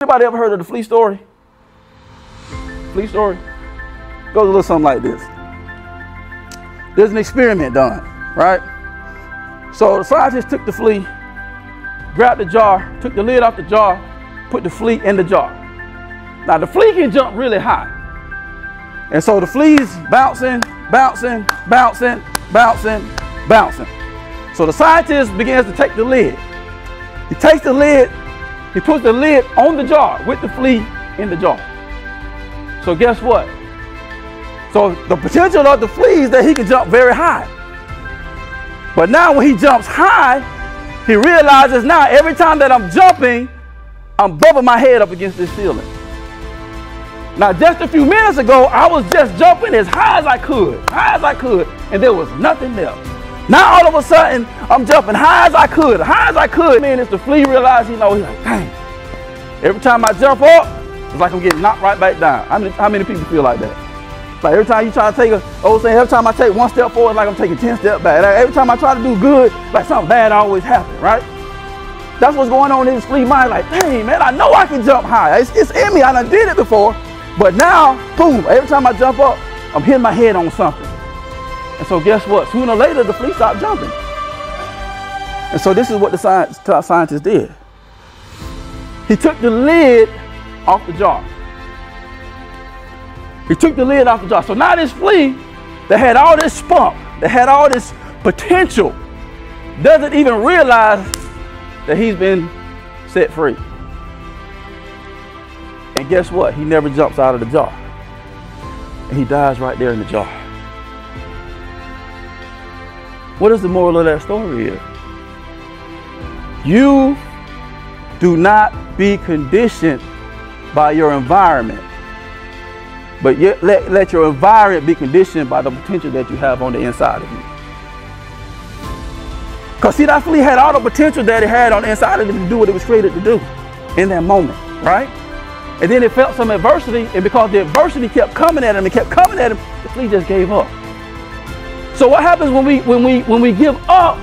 Anybody ever heard of the flea story? Flea story? Goes a little something like this. There's an experiment done, right? So the scientists took the flea, grabbed the jar, took the lid off the jar, put the flea in the jar. Now the flea can jump really high. And so the flea's bouncing, bouncing, bouncing, bouncing, bouncing. So the scientist begins to take the lid. He takes the lid, he puts the lid on the jar with the flea in the jar. So guess what? So the potential of the flea is that he can jump very high. But now when he jumps high, he realizes now every time that I'm jumping, I'm bumping my head up against this ceiling. Now just a few minutes ago, I was just jumping as high as I could, and there was nothing there. Now all of a sudden, I'm jumping high as I could. Man, it's the flea realized, he's like, dang. Every time I jump up, it's like I'm getting knocked right back down. How many people feel like that? Like every time you try to take every time I take one step forward, it's like I'm taking 10 steps back. Every time I try to do good, like something bad always happens, right? That's what's going on in this flea mind. Like, dang, man, I know I can jump high. It's in me. I done did it before. But now, boom, every time I jump up, I'm hitting my head on something. And so guess what? Sooner or later, the flea stopped jumping. And so this is what the scientist did. He took the lid off the jar. So now this flea that had all this spunk, that had all this potential, doesn't even realize that he's been set free. And guess what? He never jumps out of the jar. And he dies right there in the jar. What is the moral of that story is? You do not be conditioned by your environment, but yet let your environment be conditioned by the potential that you have on the inside of you. Because see, that flea had all the potential that it had on the inside of it to do what it was created to do in that moment, right? And then it felt some adversity, and because the adversity kept coming at him, the flea just gave up. So what happens when we give up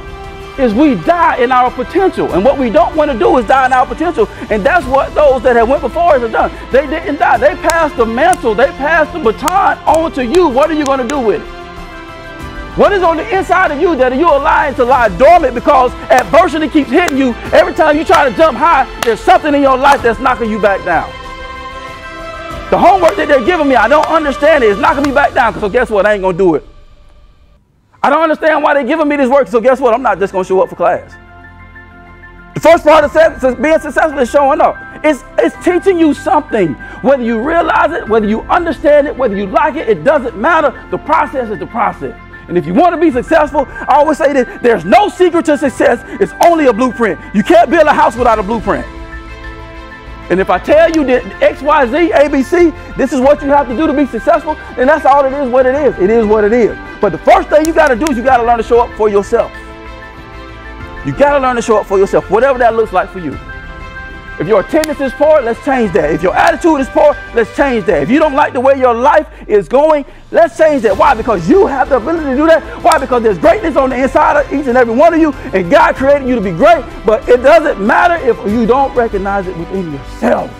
is we die in our potential. And what we don't want to do is die in our potential. And that's what those that have went before us have done. They didn't die. They passed the mantle. They passed the baton on to you. What are you going to do with it? What is on the inside of you that you're allowing to lie dormant because adversity keeps hitting you? Every time you try to jump high, there's something in your life that's knocking you back down. The homework that they're giving me, I don't understand it. It's knocking me back down. So guess what? I ain't going to do it. I don't understand why they're giving me this work. So guess what? I'm not just going to show up for class. The first part of being successful is showing up. It's teaching you something. Whether you realize it, whether you understand it, whether you like it, it doesn't matter. The process is the process. And if you want to be successful, I always say that there's no secret to success. It's only a blueprint. You can't build a house without a blueprint. And if I tell you that X, Y, Z, A, B, C, this is what you have to do to be successful, then that's all it is what it is. It is what it is. But the first thing you got to do is you got to learn to show up for yourself. You got to learn to show up for yourself, whatever that looks like for you. If your attendance is poor, let's change that. If your attitude is poor, let's change that. If you don't like the way your life is going, let's change that. Why? Because you have the ability to do that. Why? Because there's greatness on the inside of each and every one of you, and God created you to be great, but it doesn't matter if you don't recognize it within yourself.